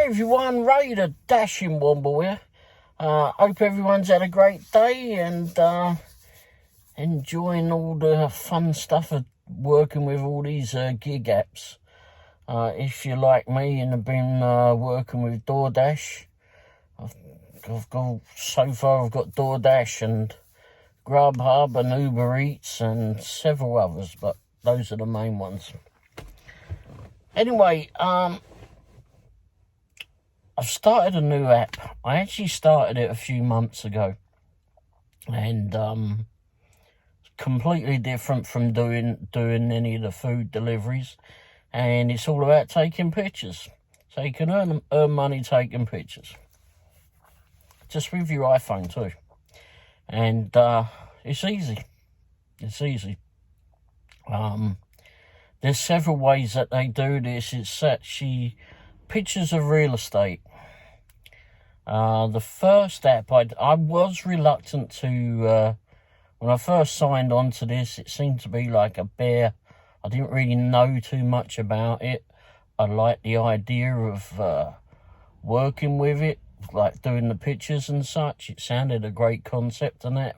everyone, Ray the Dashing Womble here. Hope everyone's had a great day and enjoying all the fun stuff of working with all these gig apps. If you're like me and have been working with DoorDash, I've got DoorDash and Grubhub and Uber Eats and several others, but those are the main ones. Anyway, I've started a new app. I actually started it a few months ago, and completely different from doing any of the food deliveries, and it's all about taking pictures. So you can earn money taking pictures, just with your iPhone too, and it's easy. It's easy. There's several ways that they do this. It's actually pictures of real estate. The first app, I was reluctant to, when I first signed on to this, it seemed to be like a bear. I didn't really know too much about it. I liked the idea of working with it, like doing the pictures and such. It sounded a great concept and that,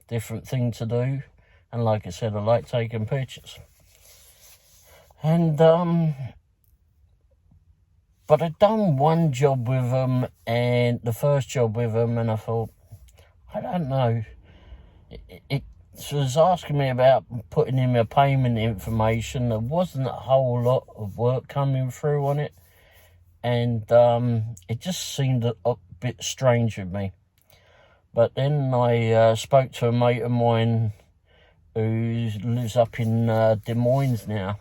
different thing to do. And like I said, I like taking pictures. And, but I'd done one job with them, and the first job with them, and I thought, I don't know. It was asking me about putting in my payment information. There wasn't a whole lot of work coming through on it, and it just seemed a bit strange with me. But then I spoke to a mate of mine who lives up in Des Moines now,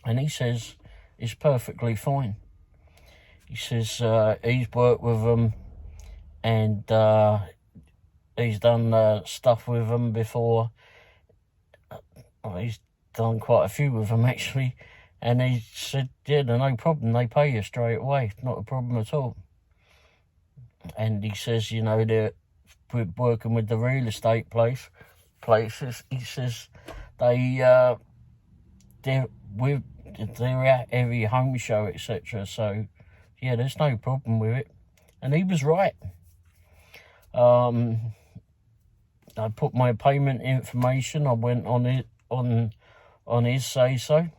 and he says it's perfectly fine. He says he's worked with them and he's done stuff with them before. Well, he's done quite a few with them actually. And he said, yeah, no problem. They pay you straight away. Not a problem at all. And he says, you know, they're working with the real estate places. He says they're at every home show, etc. So, yeah, there's no problem with it. And he was right. I put my payment information. I went on it on his say-so.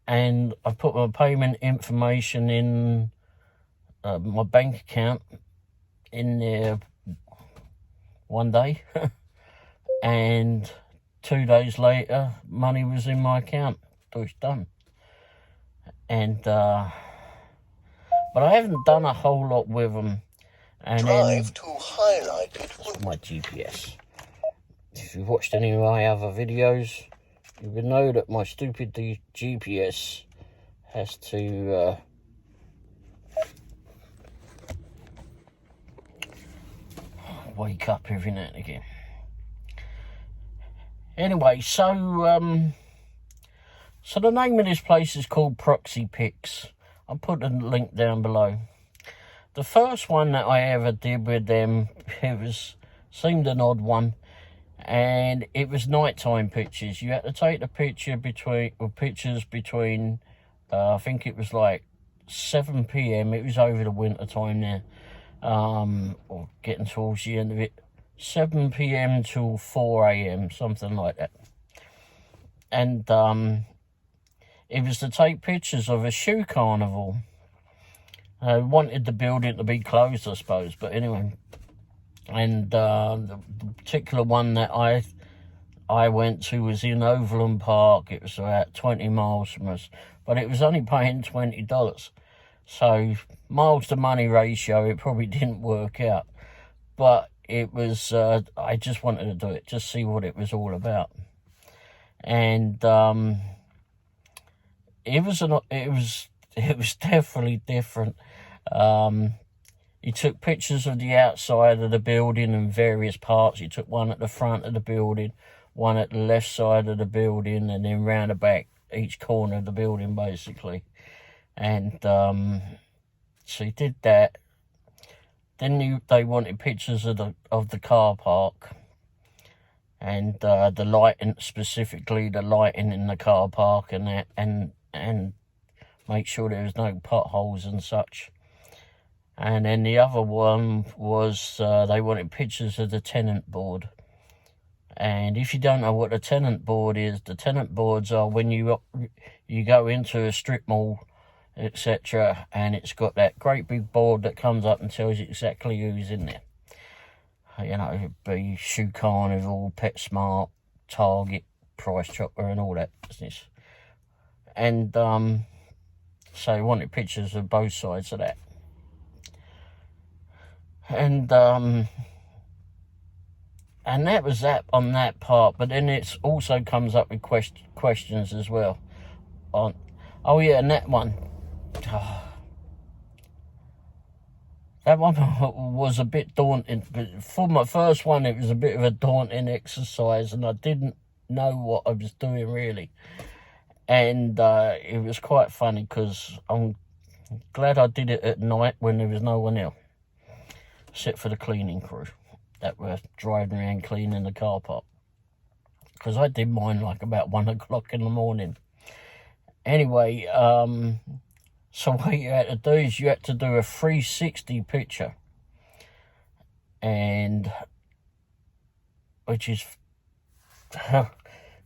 And I put my payment information in my bank account in there one day. And 2 days later, money was in my account. It was done. And, but I haven't done a whole lot with them. And Drive to highlighted. My GPS. If you've watched any of my other videos, you would know that my stupid GPS has to wake up every now and again. Anyway, so the name of this place is called Proxy Pics. I'll put a link down below. The first one that I ever did with them, seemed an odd one, and it was nighttime pictures. You had to take the pictures between, I think it was like 7 p.m. It was over the winter time now, or getting towards the end of it. 7 p.m. till 4 a.m., something like that. And it was to take pictures of a shoe carnival. I wanted the building to be closed, I suppose, but anyway. And the particular one that I went to was in Overland Park. It was about 20 miles from us, but it was only paying $20. So miles to money ratio, it probably didn't work out. But it was, I just wanted to do it, just see what it was all about. And it was definitely different. He took pictures of the outside of the building and various parts. He took one at the front of the building, one at the left side of the building, and then round the back, each corner of the building, basically. And so he did that. Then they wanted pictures of the car park and the lighting, specifically the lighting in the car park and that, and make sure there was no potholes and such. And then the other one was they wanted pictures of the tenant board. And if you don't know what a tenant board is, the tenant boards are when you go into a strip mall, etc., and it's got that great big board that comes up and tells you exactly who's in there. You know, it'd be Shoe Carnival, PetSmart, Target, Price Chopper, and all that business. And so I wanted pictures of both sides of that. And that was that on that part. But then it also comes up with questions as well. Oh yeah, and that one. That one was a bit daunting. But for my first one, it was a bit of a daunting exercise, and I didn't know what I was doing really. And it was quite funny because I'm glad I did it at night when there was no one else, except for the cleaning crew that were driving around cleaning the car park. Because I did mine like about 1 o'clock in the morning. Anyway, so what you had to do is you had to do a 360 picture. And which is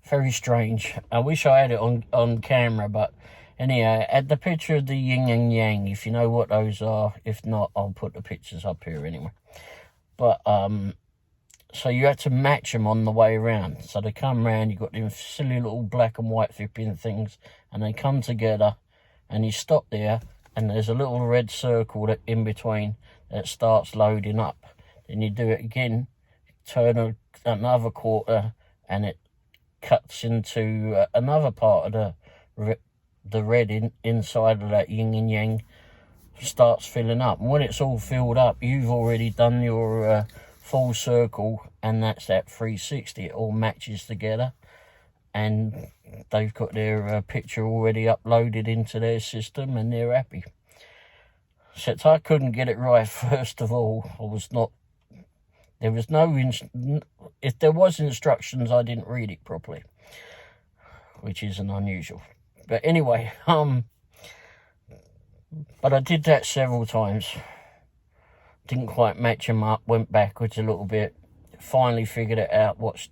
very strange. I wish I had it on camera, but anyhow, add the picture of the yin and yang, if you know what those are. If not, I'll put the pictures up here anyway. But so you had to match them on the way around. So they come round, you've got them silly little black and white flipping things, and they come together, and you stop there, and there's a little red circle that in between that starts loading up. Then you do it again, turn another quarter, and it cuts into another part of the red inside of that yin and yang starts filling up. And when it's all filled up, you've already done your full circle, and that's that 360. It all matches together, and they've got their picture already uploaded into their system, and they're happy. Except I couldn't get it right first of all. There was no if there was instructions, I didn't read it properly, which isn't unusual. But anyway, but I did that several times. Didn't quite match them up, went backwards a little bit, finally figured it out what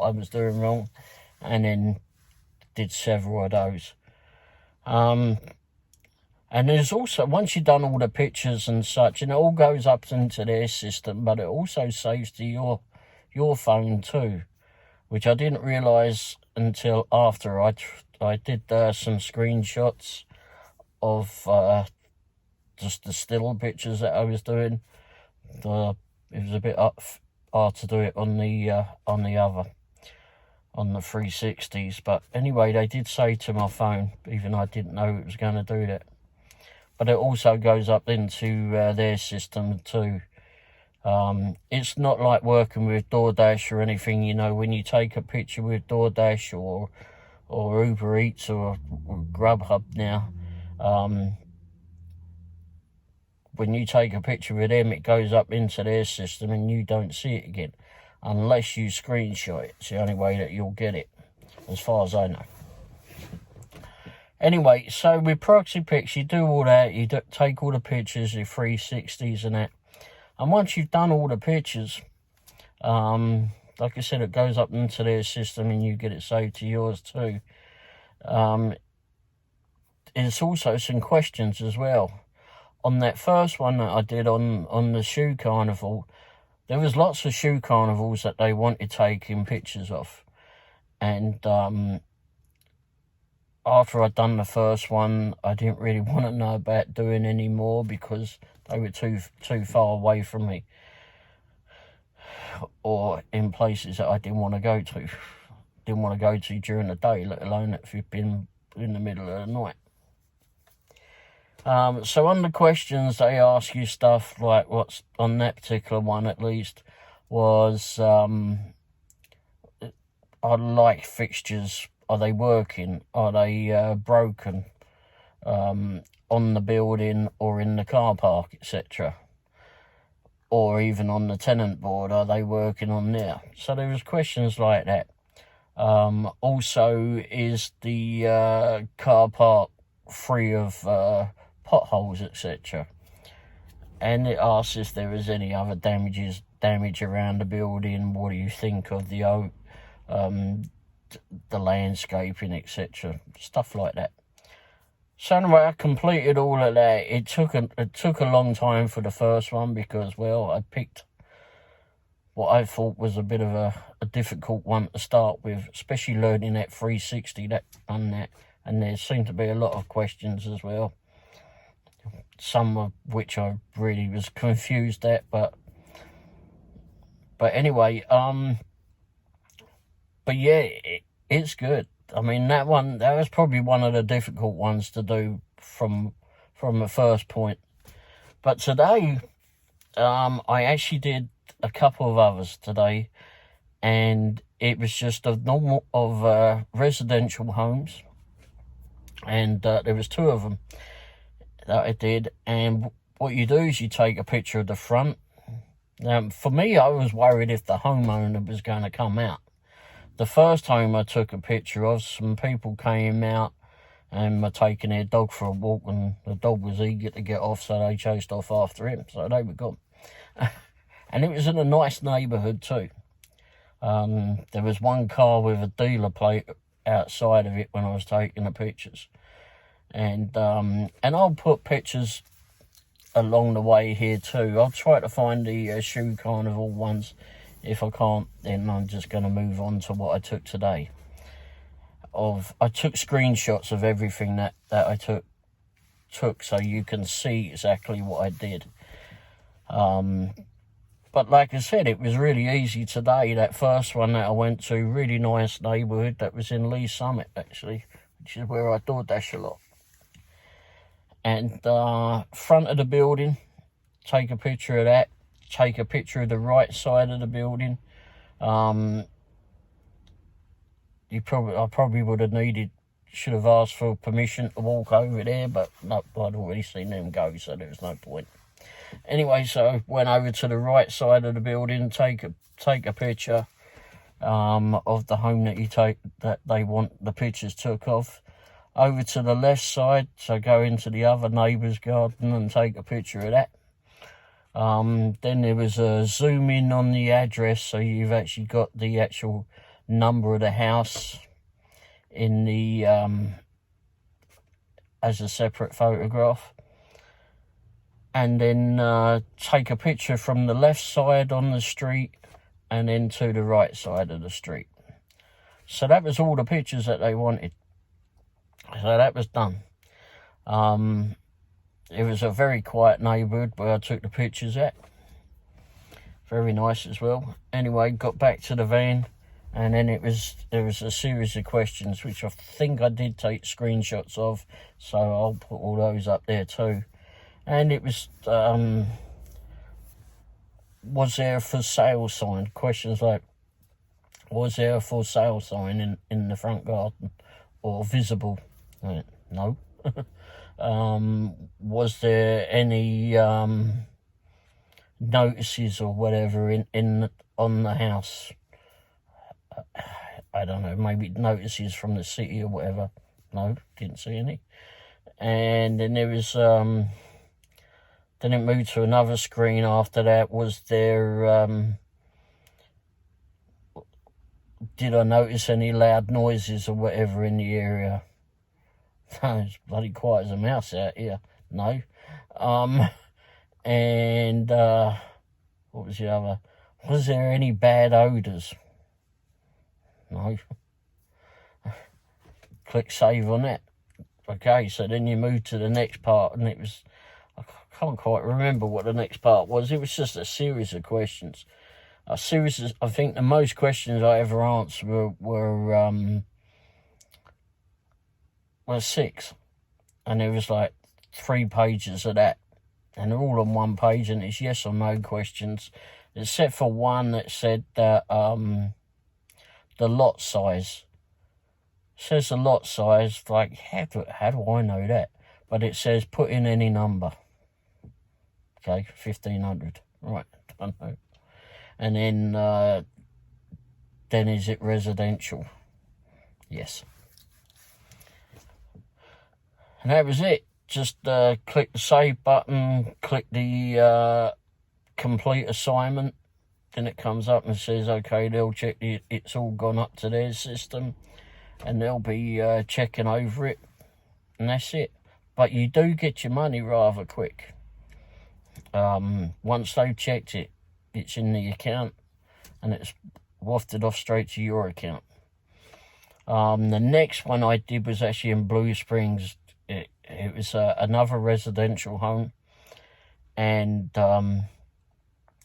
I was doing wrong, and then did several of those. And there's also, once you've done all the pictures and such, and it all goes up into their system, but it also saves to your phone too, which I didn't realise until after I did some screenshots of just the still pictures that I was doing. It was a bit hard to do it on the 360s, but anyway, they did say to my phone, even I didn't know it was going to do that. But it also goes up into their system too. It's not like working with DoorDash or anything, you know, when you take a picture with DoorDash or Uber Eats or Grubhub now, when you take a picture with them, it goes up into their system and you don't see it again, unless you screenshot it. It's the only way that you'll get it, as far as I know. Anyway, so with Proxy Pics, you do all that, you take all the pictures, your 360s and that. And once you've done all the pictures, like I said, it goes up into their system and you get it saved to yours too. There's also some questions as well. On that first one that I did on the Shoe Carnival, there was lots of shoe carnivals that they wanted taking pictures of. And after I'd done the first one, I didn't really want to know about doing any more because they were too far away from me, or in places that I didn't want to go to. Didn't want to go to during the day, let alone if you've been in the middle of the night. So on the questions, they ask you stuff like, what's on that particular one at least, was are light fixtures, are they working? Are they broken on the building or in the car park, etc.? Or even on the tenant board, are they working on there? So there was questions like that. Also, is the car park free of potholes, etc. And it asks if there is any other damage around the building. What do you think of the landscaping, etc. Stuff like that. So anyway, I completed all of that. It took a long time for the first one because, well, I picked what I thought was a bit of a difficult one to start with, especially learning that 360 that done that. And there seemed to be a lot of questions as well, some of which I really was confused at, but anyway, but yeah, it's good. I mean, that was probably one of the difficult ones to do from the first point. But today, I actually did a couple of others today, and it was just of residential homes, and there was 2 of them that I did. And what you do is you take a picture of the front. For me, I was worried if the homeowner was going to come out. The first home I took a picture of, some people came out and were taking their dog for a walk, and the dog was eager to get off, so they chased off after him, so they were gone. And it was in a nice neighbourhood too. There was one car with a dealer plate outside of it when I was taking the pictures. And I'll put pictures along the way here too. I'll try to find the shoe carnival ones. If I can't, then I'm just going to move on to what I took today. I took screenshots of everything that I took so you can see exactly what I did. But like I said, it was really easy today. That first one that I went to, really nice neighbourhood, that was in Lee Summit actually, which is where I DoorDash a lot. And front of the building, take a picture of that. Take a picture of the right side of the building. I probably would have should have asked for permission to walk over there, but no, I'd already seen them go, so there was no point. Anyway, so went over to the right side of the building, take a picture of the home that they want the pictures took of. Over to the left side, so go into the other neighbour's garden and take a picture of that. Then there was a zoom in on the address, so you've actually got the actual number of the house in the as a separate photograph. And then take a picture from the left side on the street and then to the right side of the street. So that was all the pictures that they wanted. So that was done. It was a very quiet neighbourhood where I took the pictures at. Very nice as well. Anyway, got back to the van, and then there was a series of questions which I think I did take screenshots of, so I'll put all those up there too. And it was there a for sale sign? Questions like, was there a for sale sign in the front garden or visible? No. Was there any notices or whatever on the house? I don't know, maybe notices from the city or whatever. No, didn't see any. And then there was then it moved to another screen after that. Was there did I notice any loud noises or whatever in the area? It's bloody quiet as a mouse out here. No. And what was the other? Was there any bad odours? No. Click save on that. Okay, so then you move to the next part, and I can't quite remember what the next part was. It was just a series of questions. I think the most questions I ever answered were 6, and there was like 3 pages of that, and they're all on one page, and it's yes or no questions, except for one that said that the lot size. It says the lot size, like how do I know that? But it says put in any number. Okay, 1,500. Right, don't know. And then is it residential? Yes. And that was it. Just click the save button, click the complete assignment. Then it comes up and says, okay, they'll check it's all gone up to their system, and they'll be checking over it, and that's it. But you do get your money rather quick. Once they've checked it, it's in the account, and it's wafted off straight to your account. The next one I did was actually in Blue Springs. It was another residential home, and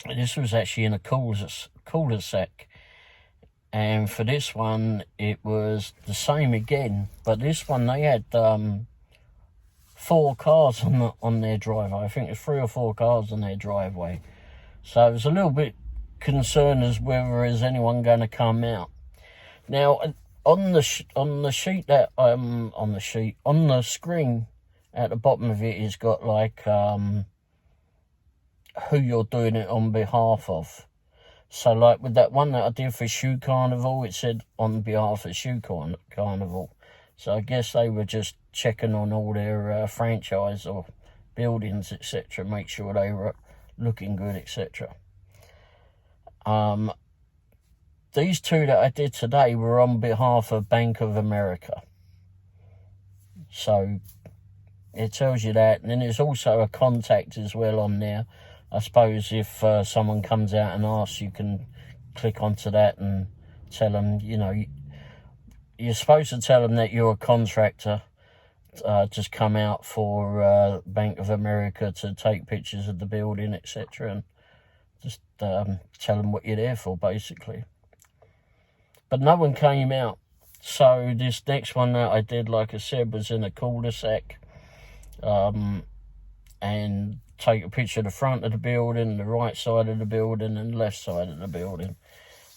this was actually in a cul-de-sac. And for this one, it was the same again, but this one they had 4 cars on their driveway. I think there's 3 or 4 cars on their driveway, so I was a little bit concerned as whether there's anyone going to come out. Now on the sheet that on the screen at the bottom of it is got like who you're doing it on behalf of. So like with that one that I did for Shoe Carnival, it said on behalf of Shoe Carnival. So I guess they were just checking on all their franchise or buildings, etc., make sure they were looking good, etc. These 2 that I did today were on behalf of Bank of America. So it tells you that. And then there's also a contact as well on there. I suppose if someone comes out and asks, you can click onto that and tell them, you know, you're supposed to tell them that you're a contractor, just come out for Bank of America to take pictures of the building, etc. And just tell them what you're there for, basically. But no one came out. So this next one that I did, like I said, was in a cul-de-sac. And take a picture of the front of the building, the right side of the building, and left side of the building.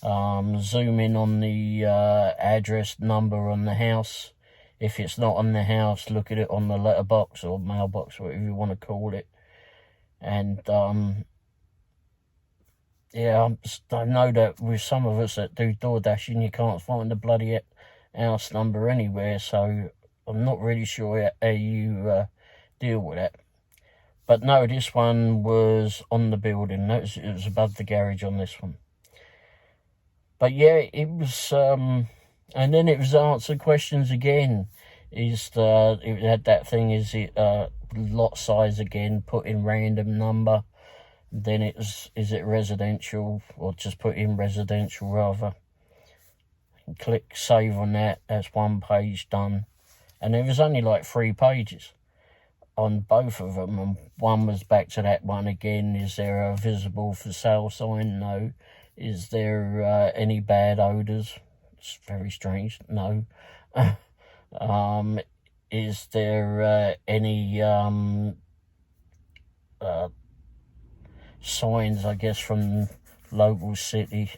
Zoom in on the address number on the house. If it's not on the house, look at it on the letterbox or mailbox, whatever you want to call it. And yeah, I know that with some of us that do door dashing, you can't find the bloody house number anywhere, so I'm not really sure how you deal with that. But no, this one was on the building. It was above the garage on this one. But yeah, it was, and then it was answer questions again. It had that thing, is it lot size again, put in random number. Then is it residential, or just put in residential rather. And click save on that. That's 1 page done. And there was only like 3 pages on both of them, and one was back to that one again. Is there a visible for sale sign? No. Is there any bad odours? It's very strange. No. Is there any signs, I guess, from local city?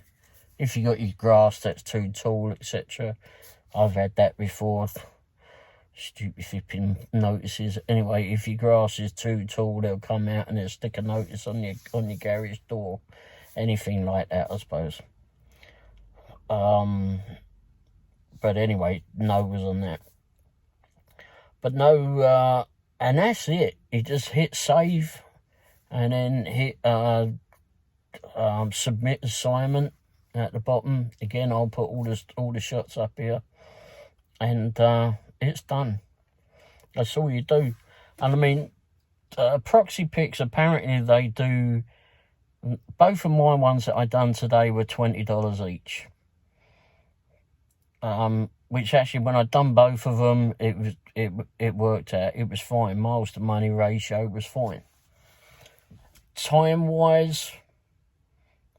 If you got your grass that's too tall, etc. I've had that before. Stupid flipping notices. Anyway, if your grass is too tall, they'll come out and they'll stick a notice on your garage door. Anything like that, I suppose. But anyway, no was on that. But no, and that's it. You just hit save, and then hit submit assignment at the bottom. Again, I'll put all the shots up here, and it's done. That's all you do. And I mean, proxy pics, apparently they do, both of my ones that I done today were $20 each. Which actually, when I done both of them, it worked out. It was fine. Miles to money ratio was fine. Time wise,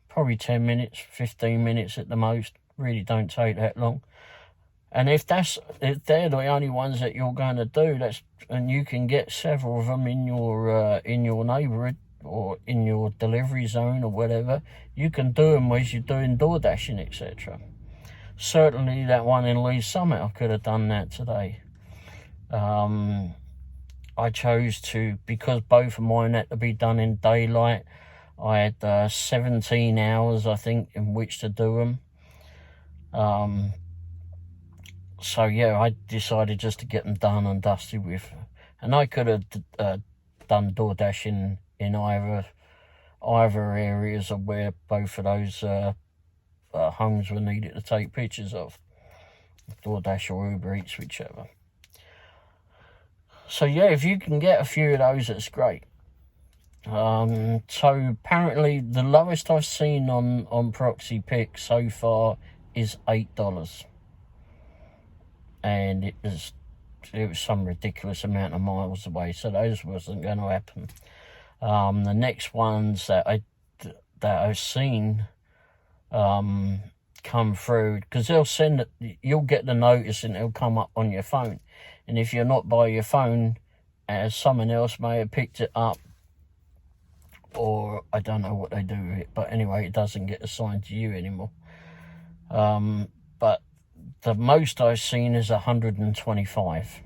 probably 10 minutes, 15 minutes at the most. Really don't take that long. And if they're the only ones that you're going to do, and you can get several of them in your neighbourhood or in your delivery zone or whatever, you can do them as you're doing door dashing, etc. Certainly that one in Lee's Summit, I could have done that today. I chose to, because both of mine had to be done in daylight. I had 17 hours, I think, in which to do them. So yeah, I decided just to get them done and dusted with. And I could have done DoorDash in either areas of where both of those homes were needed to take pictures of. DoorDash or Uber Eats, whichever. So yeah, if you can get a few of those, it's great. So apparently the lowest I've seen on Proxy Pick so far is $8. And it was some ridiculous amount of miles away, so those wasn't going to happen. The next ones that I've seen come through, because you'll get the notice and it'll come up on your phone, and if you're not by your phone, someone else may have picked it up, or I don't know what they do with it, but anyway, it doesn't get assigned to you anymore. But the most I've seen is 125,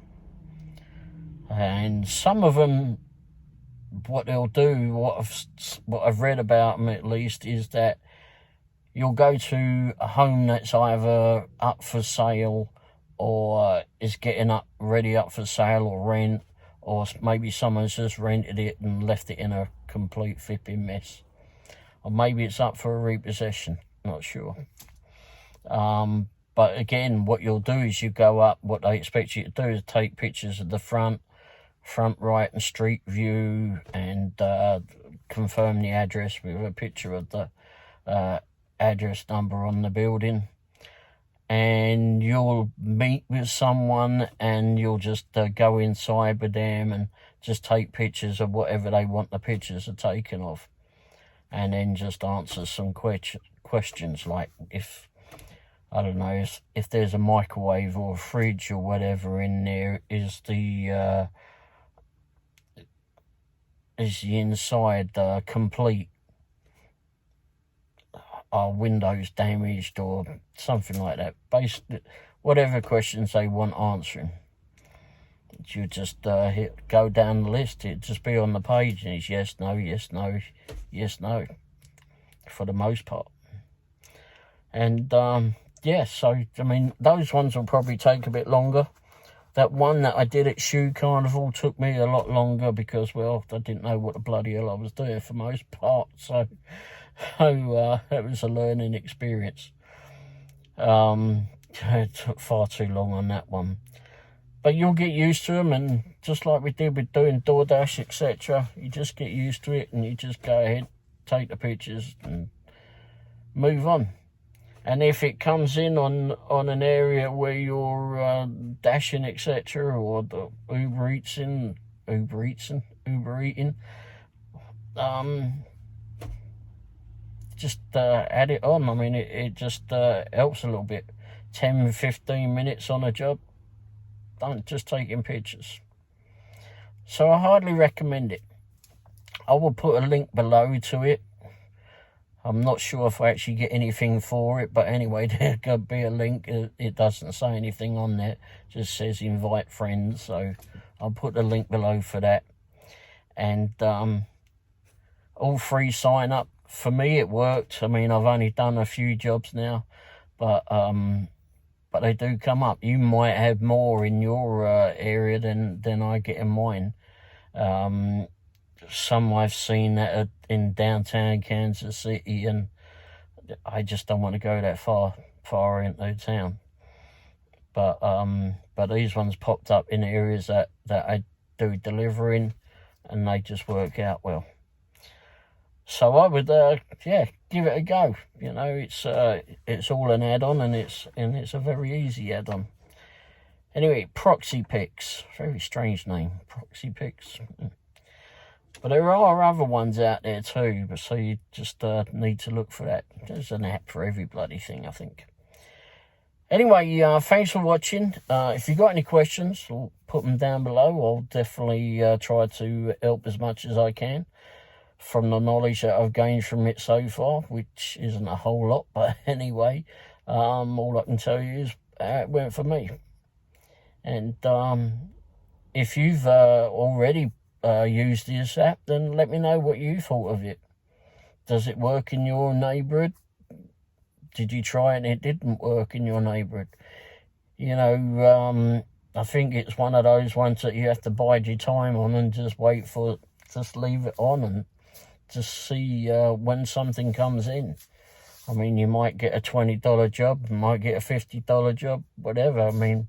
and some of them, what they'll do, what I've read about them at least, is that you'll go to a home that's either up for sale or is getting ready up for sale or rent, or maybe someone's just rented it and left it in a complete flipping mess, or maybe it's up for a repossession, not sure. But again, what you'll do is you go up, what they expect you to do is take pictures of the front right and street view, and confirm the address with a picture of the address number on the building. And you'll meet with someone and you'll just go inside with them and just take pictures of whatever they want the pictures are taken of, and then just answer some questions like, if I don't know, if there's a microwave or a fridge or whatever in there, is the inside complete? Are windows damaged or something like that? Basically, whatever questions they want answering, you just go down the list. It'd just be on the page, and it's yes, no, yes, no, yes, no, for the most part. And yeah, so I mean, those ones will probably take a bit longer. That one that I did at Shoe Carnival took me a lot longer because, well, I didn't know what the bloody hell I was doing for most part. So that was a learning experience. It took far too long on that one. But you'll get used to them, and just like we did with doing DoorDash, etc., you just get used to it and you just go ahead, take the pictures and move on. And if it comes in on an area where you're dashing, etc., or the Uber eating, just add it on. I mean, it just helps a little bit. 10, 15 minutes on a job, don't just taking pictures. So I hardly recommend it. I will put a link below to it. I'm not sure if I actually get anything for it, but anyway, there could be a link. It doesn't say anything on there, it just says invite friends, so I'll put the link below for that. And all free sign up. For me, it worked. I mean, I've only done a few jobs now, but they do come up. You might have more in your area than I get in mine. Some I've seen that are in downtown Kansas City, and I just don't want to go that far into town. But these ones popped up in areas that I do delivering, and they just work out well. So I would give it a go. You know, it's all an add-on, and it's a very easy add-on. Anyway, Proxy Picks, very strange name, Proxy Picks. But there are other ones out there too, so you just need to look for that. There's an app for every bloody thing, I think. Anyway, thanks for watching. If you've got any questions, I'll put them down below. I'll definitely try to help as much as I can from the knowledge that I've gained from it so far, which isn't a whole lot. But anyway, all I can tell you is how it went for me. And if you've already use this app, then let me know what you thought of it. Does it work in your neighborhood? Did you try it and it didn't work in your neighborhood? You know, I think it's one of those ones that you have to bide your time on and just wait for it, just leave it on and just see when something comes in. I mean, you might get a $20 job, you might get a $50 job, whatever. I mean,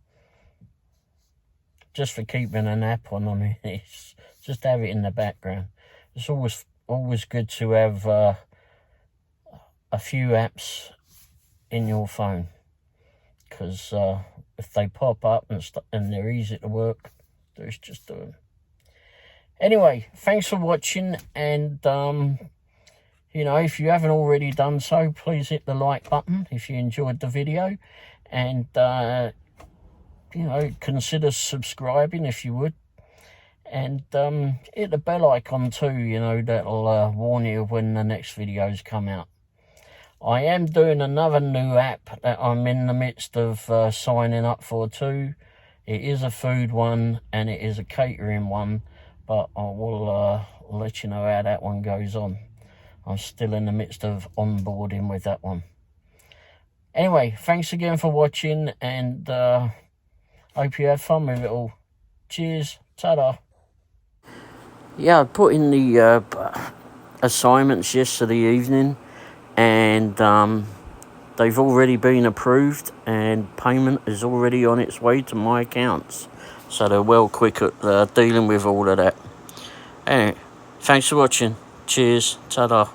just for keeping an app on. I mean, it's just have it in the background. It's always good to have a few apps in your phone, because if they pop up and they're easy to work, just do them. Anyway, thanks for watching, and you know, if you haven't already done so, please hit the like button if you enjoyed the video, and you know, consider subscribing if you would, and hit the bell icon too. You know, that'll warn you when the next videos come out. I am doing another new app that I'm in the midst of signing up for too. It is a food one and it is a catering one, but I will let you know how that one goes on. I'm still in the midst of onboarding with that one. Anyway, thanks again for watching, and hope you had fun with it all. Cheers. Ta-da. Yeah, I put in the assignments yesterday evening, and they've already been approved, and payment is already on its way to my accounts. So they're well quick at dealing with all of that. Anyway, thanks for watching. Cheers. Ta-da.